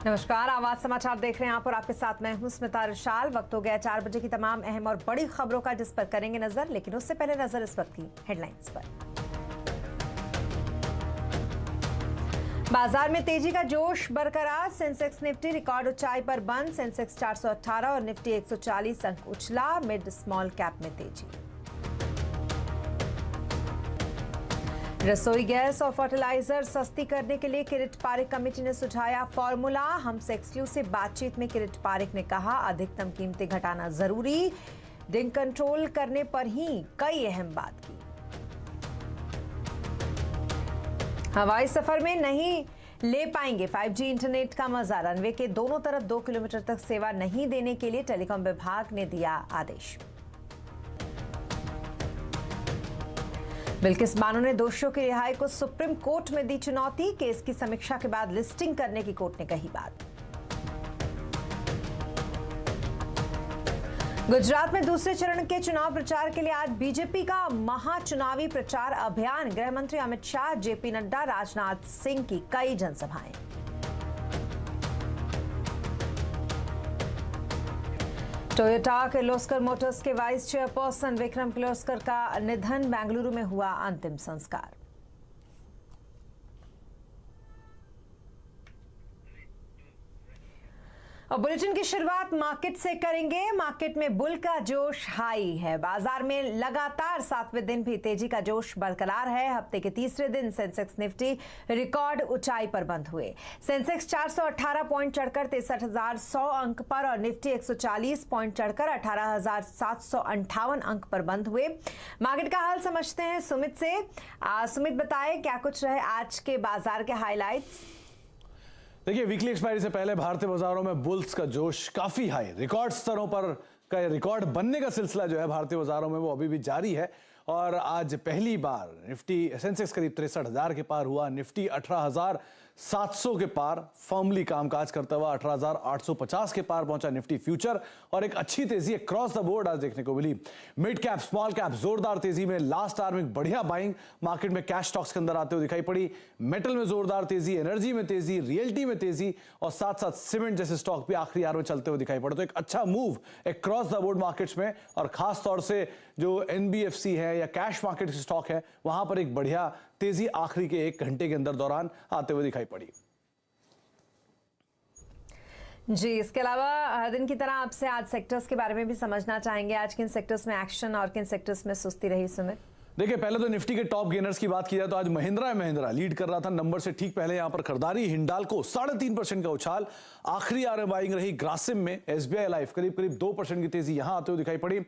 नमस्कार, आवाज समाचार देख रहे हैं आप और आपके साथ मैं हूं स्मिता रिशाल। वक्त हो गया 4 बजे की तमाम अहम और बड़ी खबरों का, जिस पर करेंगे नजर। लेकिन उससे पहले नजर इस वक्त की हेडलाइंस पर। बाजार में तेजी का जोश बरकरार। सेंसेक्स निफ्टी रिकॉर्ड ऊंचाई पर बंद। सेंसेक्स 418 और निफ्टी 140 अंक उछला। मिड स्मॉल कैप में तेजी। रसोई गैस और फर्टिलाइजर सस्ती करने के लिए किरिट पारिक कमेटी ने सुझाया फॉर्मूला। हमसे एक्सक्लूसिव बातचीत में किरिट पारिक ने कहा, अधिकतम कीमतें घटाना जरूरी। डिंग कंट्रोल करने पर ही कई अहम बात की। हवाई सफर में नहीं ले पाएंगे 5G इंटरनेट का मजा। रनवे के दोनों तरफ 2 किलोमीटर तक सेवा नहीं देने के लिए टेलीकॉम विभाग ने दिया आदेश। बिल्किस बानो ने दोषियों की रिहाई को सुप्रीम कोर्ट में दी चुनौती। केस की समीक्षा के बाद लिस्टिंग करने की कोर्ट ने कही बात। गुजरात में दूसरे चरण के चुनाव प्रचार के लिए आज बीजेपी का महाचुनावी प्रचार अभियान। गृह मंत्री अमित शाह, जेपी नड्डा, राजनाथ सिंह की कई जनसभाएं। टोयोटा किर्लोस्कर मोटर्स के वाइस चेयरपर्सन विक्रम किर्लोस्कर का निधन। बेंगलुरु में हुआ अंतिम संस्कार। और बुलेटिन की शुरुआत मार्केट से करेंगे। मार्केट में बुल का जोश हाई है। बाजार में लगातार 7वें दिन भी तेजी का जोश बरकरार है। हफ्ते के तीसरे दिन सेंसेक्स निफ्टी रिकॉर्ड ऊंचाई पर बंद हुए। सेंसेक्स 418 पॉइंट चढ़कर 63,100 अंक पर और निफ्टी 140 पॉइंट चढ़कर 18,758 अंक पर बंद हुए। मार्केट का हाल समझते हैं सुमित से। सुमित, बताएं क्या कुछ रहे आज के बाजार के हाईलाइट्स। देखिए, वीकली एक्सपायरी से पहले भारतीय बाजारों में बुल्स का जोश काफी हाई, रिकॉर्ड स्तरों पर का रिकॉर्ड बनने का सिलसिला जो है भारतीय बाजारों में वो अभी भी जारी है। और आज पहली बार निफ्टी सेंसेक्स करीब 63,000 के पार हुआ। निफ्टी 18,700 के पार फर्मली कामकाज करता हुआ 18,850 के पार पहुंचा निफ्टी फ्यूचर। और एक अच्छी तेजी अक्रॉस द बोर्ड आज देखने को मिली। मिड कैप, स्मॉल कैप जोरदार तेजी में। लास्ट आवर में बढ़िया बाइंग मार्केट में कैश स्टॉक्स के अंदर आते हुए दिखाई पड़ी। मेटल में जोरदार तेजी, एनर्जी में तेजी, रियल्टी में तेजी और साथ साथ सीमेंट जैसे स्टॉक भी आखिरी आवर में चलते हुए दिखाई पड़े। तो एक अच्छा move across the board markets में। और खास तौर से जो एनबीएफसी है या कैश मार्केट के स्टॉक है, वहां पर एक बढ़िया तेजी आखिरी के 1 घंटे के अंदर दौरान आते हुए दिखाई पड़ी। जी, इसके अलावा हर दिन की तरह आपसे आज सेक्टर्स के बारे में भी समझना चाहेंगे। आज किन सेक्टर्स में एक्शन और किन सेक्टर्स में सुस्ती रही सुमित? देखिए, पहले तो निफ्टी के टॉप गेनर्स की बात की जाए तो आज महिंद्रा लीड कर रहा था। नंबर से ठीक पहले यहां पर खरीदारी। हिंडाल्को 3.5% का उछाल। आखिरी आर बाइंग रही ग्रासिम में। एसबीआई लाइफ करीब 2% की तेजी यहां आते हुए दिखाई पड़ी।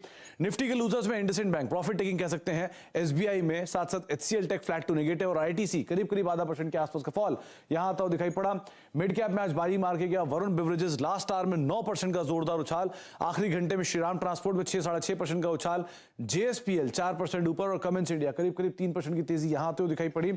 निफ्टी के लूजर्स में इंडसइंड बैंक प्रॉफिट टेकिंग कह सकते हैं। एसबीआई में साथ साथ HCL tech flat to negative और आईटीसी करीब 0.5% के आसपास का फॉल यहां आता हुआ दिखाई पड़ा। मिड कैप में आज बाजी मार के गया वरुण बेवरेजेस। लास्ट आवर में 9% का जोरदार उछाल। आखिरी घंटे में श्रीराम ट्रांसपोर्ट में 6.5% का उछाल। जेएसपीएल 4% ऊपर और कमेंस इंडिया करीब 3% की तेजी यहां आते हुए दिखाई पड़ी।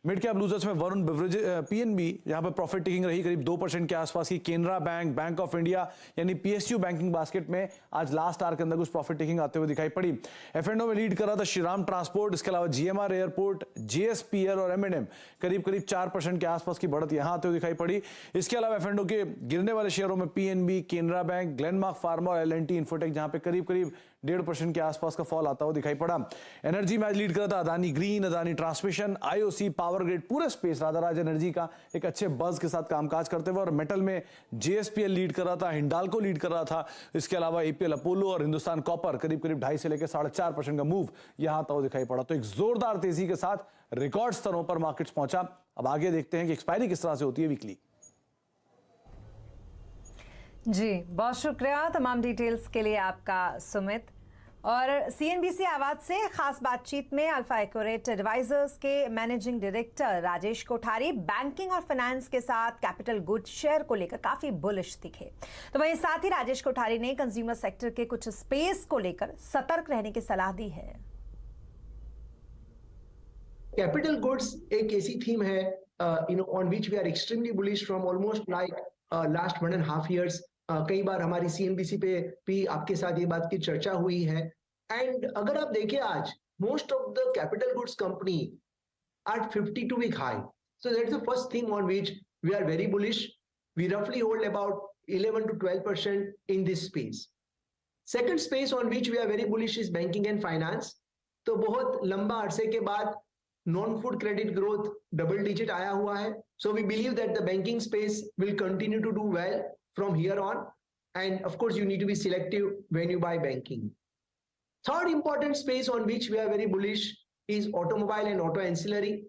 मिड कैप लूजर्स में वरुण बेवरेज, पीएनबी यहां पर प्रॉफिट टेकिंग रही करीब 2% के आसपास की। Canara bank, bank of India यानी पीएसयू बैंकिंग बास्केट में आज लास्ट आवर के अंदर कुछ प्रॉफिट टेकिंग आते हुए दिखाई पड़ी। एफएनओ में लीड कर रहा था श्रीराम ट्रांसपोर्ट। इसके अलावा जीएमआर एयरपोर्ट, जेएसपीएल और एमएनएम करीब 4% के आसपास की बढ़त यहां आते हुए दिखाई पड़ी। इसके अलावा एफएनओ के गिरने वाले शेयरों में PNB, Canara bank, Glenmark pharma और एलएनटी इन्फोटेक जहां पे करीब 1.5% के आसपास का फॉल आता हुआ दिखाई पड़ा। एनर्जी में आज लीड कर रहा था Adani green, Adani transmission, IOC, power grid. पूरे स्पेस राधाराज एनर्जी का एक अच्छे बज के साथ कामकाज करते हुए। और मेटल में जेएसपीएल लीड कर रहा था, हिंडाल्को लीड कर रहा था। इसके अलावा एपीएल अपोलो और हिंदुस्तान कॉपर करीब 2.5 से लेकर 4.5% का मूव यहां आता हुआ दिखाई पड़ा। तो एक जोरदार तेजी के साथ रिकॉर्ड स्तरों पर मार्केट्स पहुंचा। अब आगे देखते हैं कि एक्सपायरी किस तरह से होती है वीकली। जी, बहुत शुक्रिया तमाम डिटेल्स के लिए आपका सुमित। और सीएनबीसी आवाज से खास बातचीत में अल्फा एक्यूरेट एडवाइजर्स के managing director Rajesh Kothari banking और फाइनेंस के साथ कैपिटल गुड्स शेयर को लेकर काफी बुलिश दिखे। तो वहीं साथ ही राजेश कोठारी ने कंज्यूमर सेक्टर के कुछ स्पेस को लेकर सतर्क रहने की सलाह दी है। कैपिटल गुड्स एक ऐसी थीम है on which we are extremely bullish from almost like last 1.5 years। कई बार हमारी सीएनबीसी पे भी आपके साथ ये बात की चर्चा हुई है। एंड अगर आप देखिए आज most of the capital goods company at 52-week high, so that's the first thing on which we are very bullish। We roughly hold about 11 to 12% in this space. Second space on which we are very bullish is banking and finance. तो बहुत लंबा अरसे के बाद non food credit growth double digit आया हुआ है. So we believe that the banking space will continue to do well from here on. And of course, you need to be selective when you buy banking. Third important space on which we are very bullish is automobile and auto ancillary.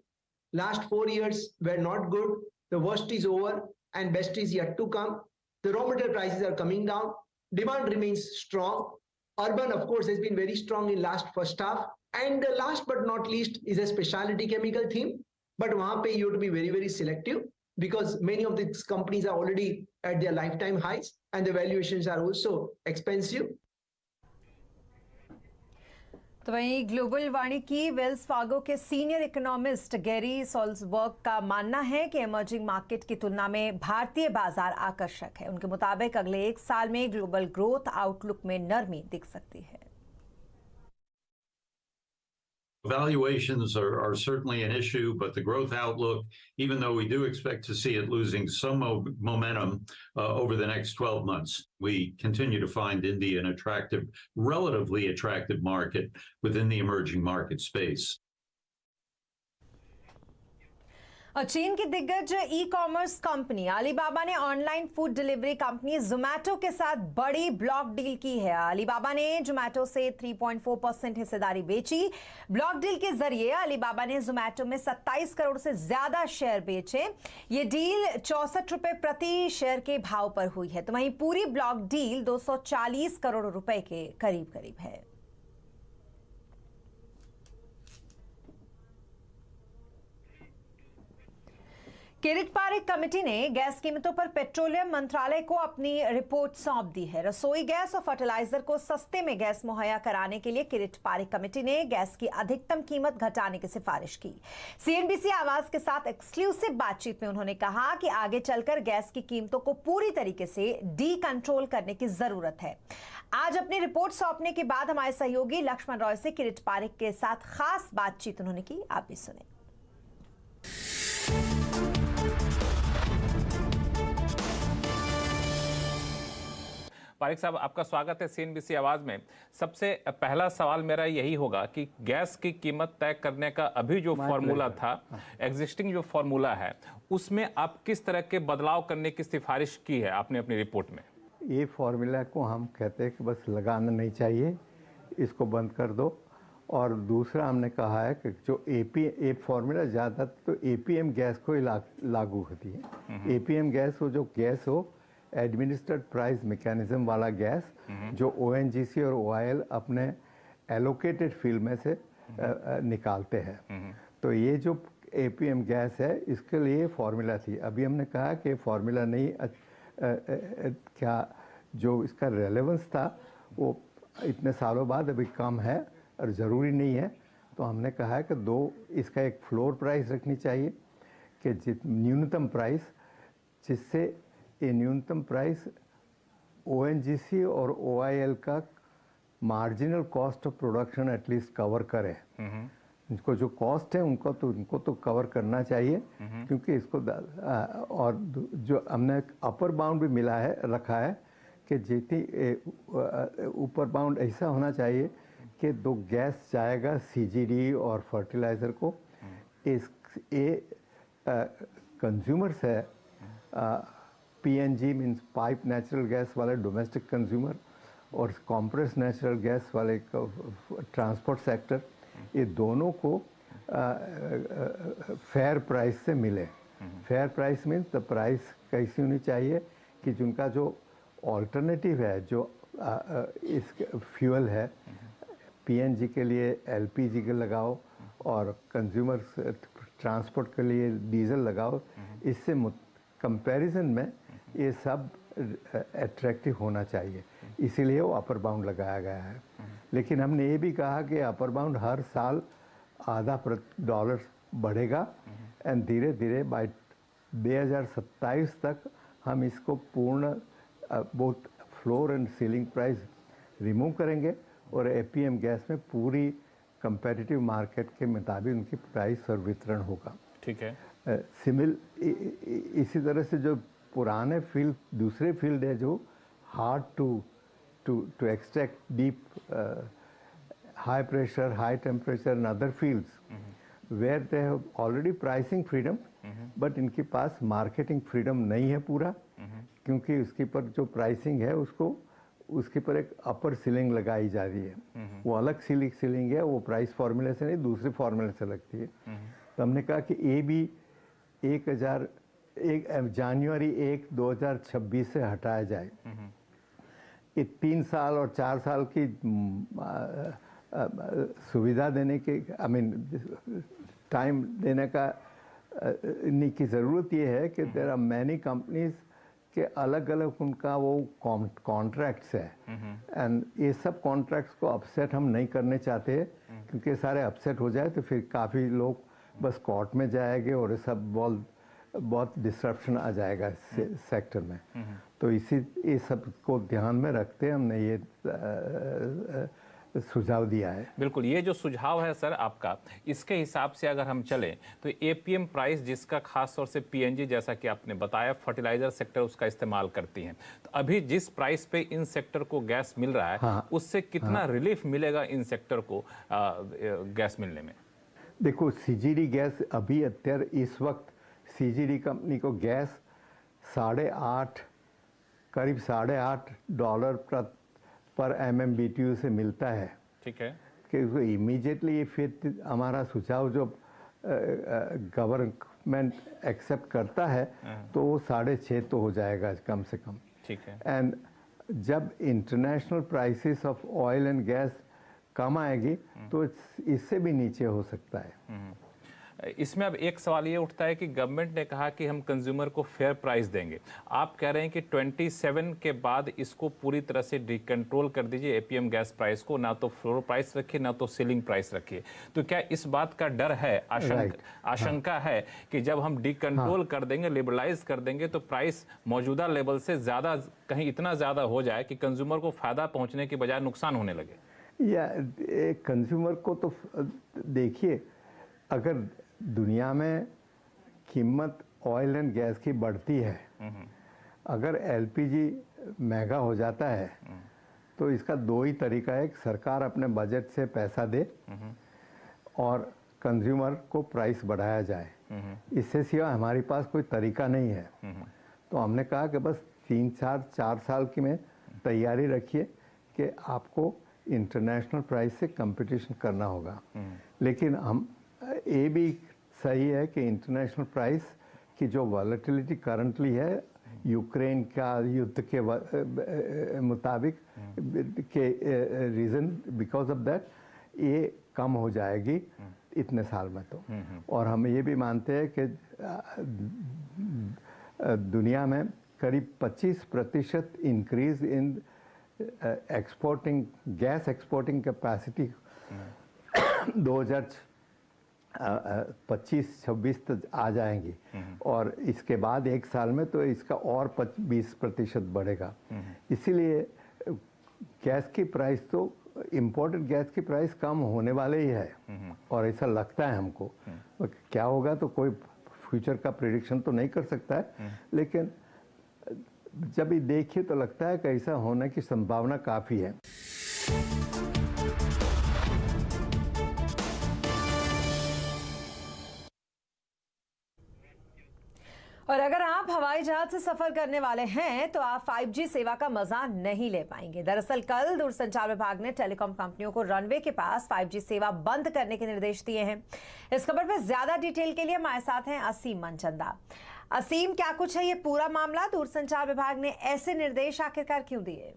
Last 4 years were not good. The worst is over and best is yet to come. The raw material prices are coming down. Demand remains strong. Urban, of course, has been very strong in last first half. And the last but not least is a specialty chemical theme. But wahan pe you have to be very, very selective because many of these companies are already at their lifetime highs and the valuations are also expensive. तो वहीं global वाणिकी Wells Fargo के senior economist Gary सॉल्जबर्ग का मानना है कि emerging market की तुलना में भारतीय बाजार आकर्षक है. उनके मुताबिक अगले 1 साल में ग्लोबल ग्रोथ आउटलुक में नरमी दिख सकती है. Valuations are certainly an issue, but the growth outlook, even though we do expect to see it losing some momentum over the next 12 months, we continue to find India an attractive, relatively attractive market within the emerging market space. और चीन की दिग्गज e commerce company Alibaba ने online food delivery company Zomato के साथ बड़ी block deal की है. अलीबाबा ने जोमैटो से 3.4% हिस्सेदारी बेची. ब्लॉक डील के जरिए अलीबाबा ने जोमैटो में 27 करोड़ से ज्यादा शेयर बेचे. ये डील 64 रुपए प्रति शेयर के भाव पर हुई है. तो वहीं पूरी ब्लॉक डील 240 करोड़ रुपए के करीब करीब है. किरीट पारेख कमेटी ने गैस कीमतों पर पेट्रोलियम मंत्रालय को अपनी रिपोर्ट सौंप दी है. रसोई गैस और फर्टिलाइजर को सस्ते में गैस मुहैया कराने के लिए किरीट पारेख कमेटी ने गैस की अधिकतम कीमत घटाने की सिफारिश की. सीएनबीसी आवाज के साथ एक्सक्लूसिव बातचीत में उन्होंने कहा कि आगे चलकर गैस की कीमतों को पूरी तरीके से डी कंट्रोल करने की जरूरत है. आज अपनी रिपोर्ट सौंपने के बाद हमारे सहयोगी लक्ष्मण रॉय से किरीट पारेख के साथ खास बातचीत उन्होंने की. आप भी सुने. पारेख साहब, आपका स्वागत है सीएनबीसी आवाज में. सबसे पहला सवाल मेरा यही होगा कि गैस की कीमत तय करने का अभी जो फॉर्मूला था, एग्जिस्टिंग जो फॉर्मूला है, उसमें आप किस तरह के बदलाव करने की सिफारिश की है आपने अपनी रिपोर्ट में? ये फॉर्मूला को हम कहते हैं कि बस लगाना नहीं चाहिए, इसको बंद कर दो. और दूसरा हमने कहा है कि जो ए फॉर्मूला ज़्यादा तो एपीएम गैस को ही लागू होती है. एपीएम गैस वो जो गैस हो एडमिनिस्ट्रेड प्राइस मैकेनिज्म वाला गैस जो ओएनजीसी और ओआईएल अपने एलोकेटेड फील्ड में से निकालते हैं. तो ये जो एपीएम गैस है इसके लिए फॉर्मूला थी. अभी हमने कहा कि फॉर्मूला नहीं, क्या जो इसका रेलेवेंस था वो इतने सालों बाद अभी कम है और ज़रूरी नहीं है. तो हमने कहा है कि इसका एक फ्लोर प्राइस रखनी चाहिए कि न्यूनतम प्राइस, जिससे ये न्यूनतम प्राइस ओएनजीसी और ओआईएल का marginal cost of production at least cover करे. इनको जो कॉस्ट है उनको तो कवर करना चाहिए, क्योंकि इसको और जो हमने अपर बाउंड भी रखा है कि जितनी ऊपर बाउंड ऐसा होना चाहिए कि दो गैस जाएगा सीजीडी और फर्टिलाइज़र को, कंज्यूमर्स है PNG means pipe natural gas वाले डोमेस्टिक कंज्यूमर और कॉम्प्रेस नेचुरल गैस वाले ट्रांसपोर्ट सेक्टर, ये दोनों को फेयर प्राइस से मिले. Fair price means the price कैसी होनी चाहिए कि जिनका जो ऑल्टरनेटिव है, जो इस फ्यूल है, पीएनजी के लिए एलपीजी के लगाओ और कंज्यूमर ट्रांसपोर्ट के लिए डीजल लगाओ. इससे कंपैरिजन में ये सब अट्रैक्टिव होना चाहिए, इसीलिए वो अपर बाउंड लगाया गया है. लेकिन हमने ये भी कहा कि अपर बाउंड हर साल $0.5 बढ़ेगा एंड धीरे धीरे बाय 2027 तक हम इसको पूर्ण both floor and ceiling price remove करेंगे और एपीएम गैस में पूरी कंपेटिटिव मार्केट के मुताबिक उनकी प्राइस और वितरण होगा. ठीक है. इसी तरह से जो पुराने फील्ड, दूसरे फील्ड है जो hard to extract deep high pressure, high temperature and other fields where they have already pricing freedom, but इनके पास marketing freedom नहीं है पूरा, क्योंकि उसके पर जो pricing है उसके पर एक upper ceiling लगाई जा रही है। वो अलग ceiling है, वो price formula से नहीं, दूसरे formula से लगती है। तो हमने कहा कि ये भी जनवरी 1, 2026 से हटाया जाए। ये 3 साल और 4 साल की सुविधा देने के टाइम देने की ज़रूरत ये है कि देयर आर मैनी कंपनीज के अलग अलग उनका वो कॉन्ट्रैक्ट्स है, एंड ये सब कॉन्ट्रैक्ट्स को अपसेट हम नहीं करने चाहते, क्योंकि सारे अपसेट हो जाए तो फिर काफ़ी लोग बस कोर्ट में जाएंगे और ये सब बहुत डिस्ट्रप्शन आ जाएगा सेक्टर में। तो ये सब को ध्यान में रखते हमने ये सुझाव दिया है। बिल्कुल, ये जो सुझाव है सर आपका, इसके हिसाब से अगर हम चलें तो एपीएम प्राइस, जिसका खास तौर से पीएनजी जैसा कि आपने बताया फर्टिलाइजर सेक्टर उसका इस्तेमाल करती हैं, तो अभी जिस प्राइस पे इन सेक्टर को गैस मिल रहा है, हाँ, उससे कितना रिलीफ मिलेगा इन सेक्टर को गैस मिलने में? देखो, सीजीडी गैस अभी अत्यार इस वक्त सीजीडी कंपनी को गैस करीब $8.5 पर MMBTU से मिलता है। ठीक है, कि उसको इमीडिएटली ये फिर हमारा सुझाव जो गवर्नमेंट एक्सेप्ट करता है तो वो 6.5 तो हो जाएगा कम से कम। ठीक है, एंड जब international prices of oil and gas कम आएगी तो इससे भी नीचे हो सकता है। इसमें अब एक सवाल ये उठता है कि गवर्नमेंट ने कहा कि हम कंज्यूमर को फेयर प्राइस देंगे, आप कह रहे हैं कि 27 के बाद इसको पूरी तरह से डिकंट्रोल कर दीजिए एपीएम गैस प्राइस को, ना तो फ्लोर प्राइस रखिए ना तो सीलिंग प्राइस रखिए। तो क्या इस बात का डर है, आशंका है कि जब हम डिकंट्रोल कर देंगे, लिबरलाइज कर देंगे, तो प्राइस मौजूदा लेवल से ज़्यादा, कहीं इतना ज़्यादा हो जाए कि कंज्यूमर को फ़ायदा पहुँचने के बजाय नुकसान होने लगे? या कंज्यूमर को तो देखिए, अगर दुनिया में कीमत ऑयल एंड गैस की बढ़ती है, अगर एलपीजी महंगा हो जाता है तो इसका 2 ही तरीका है, एक सरकार अपने बजट से पैसा दे और कंज्यूमर को प्राइस बढ़ाया जाए। इससे सिवा हमारे पास कोई तरीका नहीं है। तो हमने कहा कि बस 4 साल की में तैयारी रखिए कि आपको इंटरनेशनल प्राइस से कंपटीशन करना होगा। लेकिन हम ये भी सही है कि इंटरनेशनल प्राइस की जो वॉलेटिलिटी करंटली है यूक्रेन का युद्ध के मुताबिक के रीज़न, बिकॉज ऑफ दैट ये कम हो जाएगी इतने साल में तो। और हम ये भी मानते हैं कि दुनिया में करीब 25% increase in gas exporting capacity 2025-26 तक आ जाएंगी, और इसके बाद 1 साल में तो इसका और 20% बढ़ेगा। इसीलिए गैस की प्राइस तो, इम्पोर्टेड गैस की प्राइस कम होने वाले ही है, और ऐसा लगता है हमको। क्या होगा तो कोई फ्यूचर का प्रेडिक्शन तो नहीं कर सकता है, लेकिन जब ये देखिए तो लगता है कि ऐसा होने की संभावना काफ़ी है। और अगर आप हवाई जहाज से सफर करने वाले हैं तो आप 5G सेवा का मजा नहीं ले पाएंगे। दरअसल कल दूरसंचार विभाग ने टेलीकॉम कंपनियों को रनवे के पास 5G सेवा बंद करने के निर्देश दिए हैं। इस खबर पर ज्यादा डिटेल के लिए हमारे साथ हैं असीम मनचंदा। असीम, क्या कुछ है ये पूरा मामला? दूरसंचार विभाग ने ऐसे निर्देश आखिरकार क्यों दिए?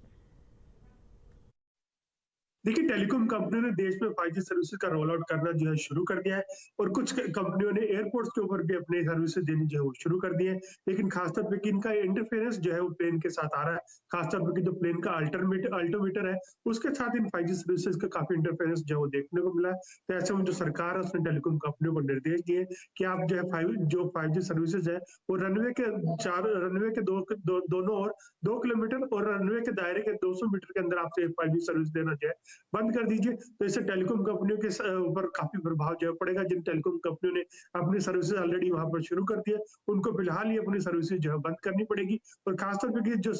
देखिए, टेलीकॉम कंपनियों ने देश में 5G सर्विसेज का रोल आउट करना जो है शुरू कर दिया है, और कुछ कंपनियों ने एयरपोर्ट्स के ऊपर भी अपने सर्विसेज देनी जो है वो शुरू कर दी है। लेकिन खासतौर पे कि इनका इंटरफेरेंस जो है वो प्लेन के साथ आ रहा है, खासतौर पे कि जो प्लेन का अल्टीमीटर है उसके साथ इन 5G सर्विसेज का काफी इंटरफेरेंस जो है वो देखने को मिला है। तो ऐसे में जो सरकार है उसने टेलीकॉम कंपनियों को निर्देश दिए कि आप जो है 5G सर्विसेज है वो रनवे के दोनों ओर 2 किलोमीटर और रनवे के दायरे के 200 मीटर के अंदर आपसे 5G सर्विस देना जो है बंद कर दीजिए, तो इससे टेलीकॉम कंपनियों के ऊपर काफी प्रभाव जो है पड़ेगा। जिन टेलीकॉम कंपनियों ने अपनी सर्विसेज ऑलरेडी वहां पर शुरू कर दिया, उनको फिलहाल ही अपनी सर्विसेज जो है बंद करनी पड़ेगी। और खासतौर पर जो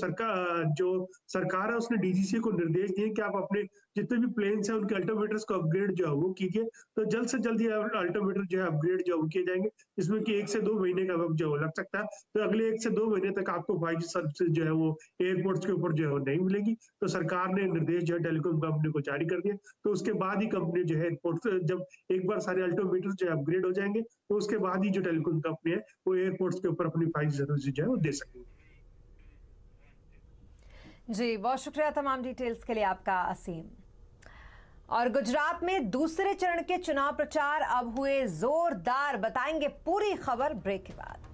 सरकार है उसने डीजीसीए को निर्देश दिए कि आप अपने जितने भी प्लेन्स हैं उनके अल्टोमीटर्स को अपग्रेड जो है वो कीजिए। तो जल्द से जल्द ये अल्टोमीटर जो है अपग्रेड जो है किए जाएंगे, इसमें कि 1 से 2 महीने का वक्त जो लग सकता है। तो अगले 1 से 2 महीने तक आपको 5G सर्विसेज जो है वो एयरपोर्ट्स के ऊपर जो है नहीं मिलेगी। तो सरकार ने निर्देश जो है टेलीकॉम कंपनी को जारी कर दिया। तो उसके बाद ही कंपनी जो है एयरपोर्ट, जब एक बार सारे अल्टोमीटर जो है अपग्रेड हो जाएंगे, तो उसके बाद ही जो टेलीकॉम कंपनी है वो एयरपोर्ट्स के ऊपर अपनी 5G सर्विसेज जो है वो दे सकेंगे। जी, बहुत शुक्रिया तमाम डिटेल्स के लिए आपका असीम। और गुजरात में दूसरे चरण के चुनाव प्रचार अब हुए जोरदार, बताएंगे पूरी खबर ब्रेक के बाद।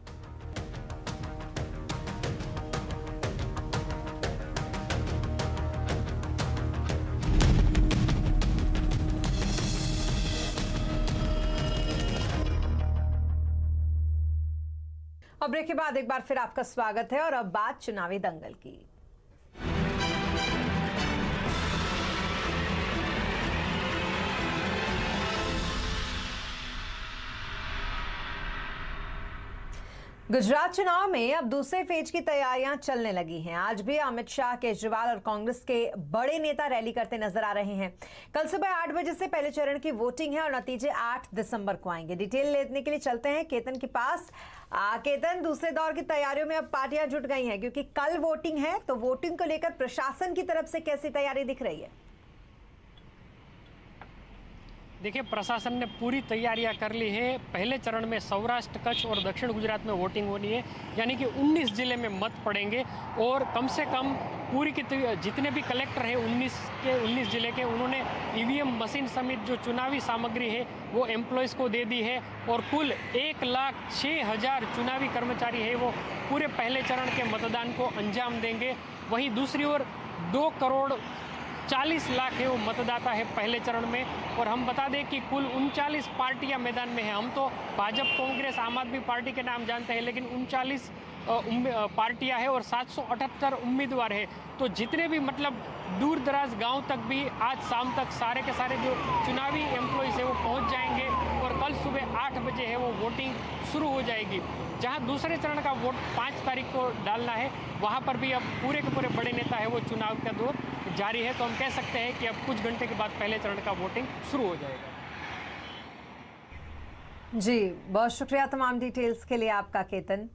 और ब्रेक के बाद एक बार फिर आपका स्वागत है और अब बात चुनावी दंगल की। गुजरात चुनाव में अब दूसरे फेज की तैयारियां चलने लगी हैं। आज भी अमित शाह, केजरीवाल और कांग्रेस के बड़े नेता रैली करते नजर आ रहे हैं। कल सुबह 8 बजे से पहले चरण की वोटिंग है और नतीजे 8 दिसंबर को आएंगे। डिटेल लेने के लिए चलते हैं केतन के पास। केतन, दूसरे दौर की तैयारियों में अब पार्टियां जुट गई हैं क्योंकि कल वोटिंग है, तो वोटिंग को लेकर प्रशासन की तरफ से कैसी तैयारी दिख रही है? देखिए, प्रशासन ने पूरी तैयारियां कर ली है। पहले चरण में सौराष्ट्र, कच्छ और दक्षिण गुजरात में वोटिंग होनी है, यानी कि 19 जिले में मत पड़ेंगे और कम से कम पूरी की जितने भी कलेक्टर हैं 19 जिले के, उन्होंने ईवीएम मशीन समेत जो चुनावी सामग्री है वो एम्प्लॉयज़ को दे दी है और कुल 1,06,000 चुनावी कर्मचारी है वो पूरे पहले चरण के मतदान को अंजाम देंगे। वहीं दूसरी ओर 2,40,00,000 है वो मतदाता है पहले चरण में। और हम बता दें कि कुल 39 पार्टियां मैदान में हैं। हम तो भाजपा, कांग्रेस, आम आदमी पार्टी के नाम जानते हैं, लेकिन 39 पार्टियां हैं और 778 उम्मीदवार है। तो जितने भी मतलब दूर दराज गांव तक भी आज शाम तक सारे के सारे जो चुनावी एम्प्लॉयज़ है वो पहुंच जाएंगे और कल सुबह 8 बजे है वो वोटिंग शुरू हो जाएगी। जहां दूसरे चरण का वोट 5 तारीख को डालना है, वहां पर भी अब पूरे के पूरे बड़े नेता है वो चुनाव का दौर जारी है। तो हम कह सकते हैं कि अब कुछ घंटे के बाद पहले चरण का वोटिंग शुरू हो जाएगा। जी, बहुत शुक्रिया तमाम डिटेल्स के लिए आपका केतन।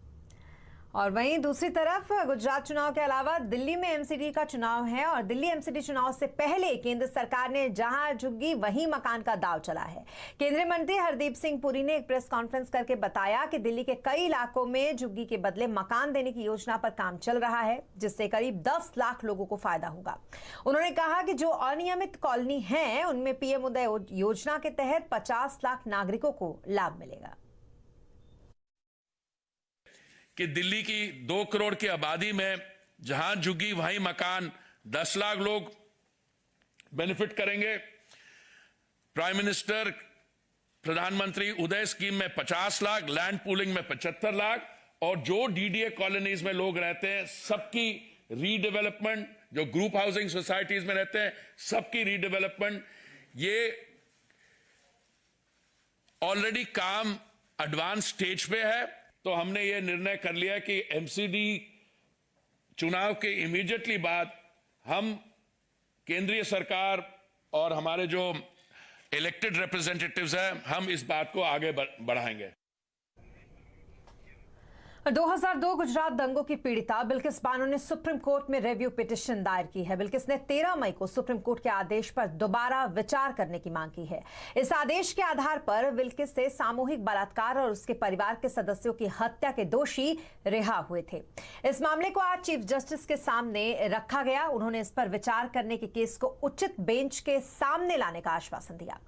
और वहीं दूसरी तरफ गुजरात चुनाव के अलावा दिल्ली में एमसीडी का चुनाव है और दिल्ली एमसीडी चुनाव से पहले केंद्र सरकार ने जहां झुग्गी वहीं मकान का दांव चला है। केंद्रीय मंत्री हरदीप सिंह पुरी ने एक प्रेस कॉन्फ्रेंस करके बताया कि दिल्ली के कई इलाकों में झुग्गी के बदले मकान देने की योजना पर काम चल रहा है, जिससे करीब 10 लाख लोगों को फायदा होगा। उन्होंने कहा कि जो अनियमित कॉलोनी है उनमें पीएम उदय योजना के तहत 50 लाख नागरिकों को लाभ मिलेगा। कि दिल्ली की 2 करोड़ की आबादी में जहां झुग्गी वहीं मकान, 10 लाख लोग बेनिफिट करेंगे। प्राइम मिनिस्टर प्रधानमंत्री उदय स्कीम में 50 लाख, लैंड पूलिंग में 75 लाख और जो डीडीए कॉलोनीज में लोग रहते हैं सबकी रीडेवलपमेंट, जो ग्रुप हाउसिंग सोसाइटीज में रहते हैं सबकी रीडेवलपमेंट, ये ऑलरेडी काम एडवांस स्टेज पे है। तो हमने ये निर्णय कर लिया कि एमसीडी चुनाव के इमीडिएटली बाद हम केंद्रीय सरकार और हमारे जो इलेक्टेड रिप्रेजेंटेटिव्स हैं, हम इस बात को आगे बढ़ाएंगे। 2002 गुजरात दंगों की पीड़िता बिल्किस बानो ने सुप्रीम कोर्ट में रिव्यू पिटीशन दायर की है। बिल्किस ने 13 मई को सुप्रीम कोर्ट के आदेश पर दोबारा विचार करने की मांग की है। इस आदेश के आधार पर बिल्किस से सामूहिक बलात्कार और उसके परिवार के सदस्यों की हत्या के दोषी रिहा हुए थे। इस मामले को आज चीफ जस्टिस के सामने रखा गया। उन्होंने इस पर विचार करने के केस को उचित बेंच के सामने लाने का आश्वासन दिया।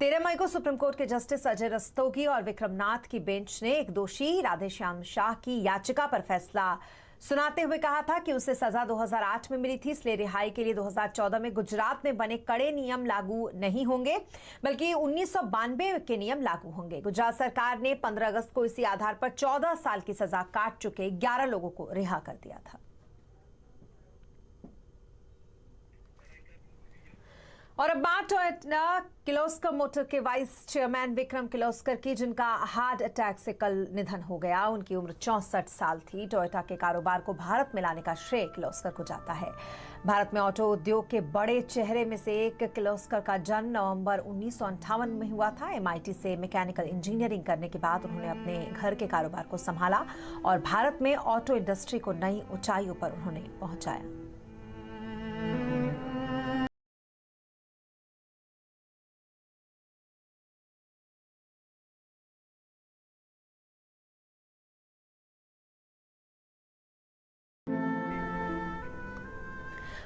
13 मई को सुप्रीम कोर्ट के जस्टिस अजय रस्तोगी और विक्रमनाथ की बेंच ने एक दोषी राधेश्याम शाह की याचिका पर फैसला सुनाते हुए कहा था कि उसे सजा 2008 में मिली थी, इसलिए रिहाई के लिए 2014 में गुजरात में बने कड़े नियम लागू नहीं होंगे, बल्कि 1992 के नियम लागू होंगे। गुजरात सरकार ने 15 अगस्त को इसी आधार पर 14 साल की सजा काट चुके 11 लोगों को रिहा कर दिया था। और अब बात टोयोटा किर्लोस्कर मोटर के वाइस चेयरमैन विक्रम किर्लोस्कर की, जिनका हार्ट अटैक से कल निधन हो गया। उनकी उम्र 64 साल थी। टोयोटा के कारोबार को भारत में लाने का श्रेय किर्लोस्कर को जाता है। भारत में ऑटो उद्योग के बड़े चेहरे में से एक किर्लोस्कर का जन्म नवंबर 1958 में हुआ था। MIT से मैकेनिकल इंजीनियरिंग करने के बाद उन्होंने अपने घर के कारोबार को संभाला और भारत में ऑटो इंडस्ट्री को नई ऊंचाइयों पर उन्होंने पहुंचाया।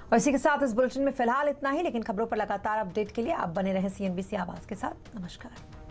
और इसी के साथ इस बुलेटिन में फिलहाल इतना ही, लेकिन खबरों पर लगातार अपडेट के लिए आप बने रहें CNBC आवाज के साथ। नमस्कार।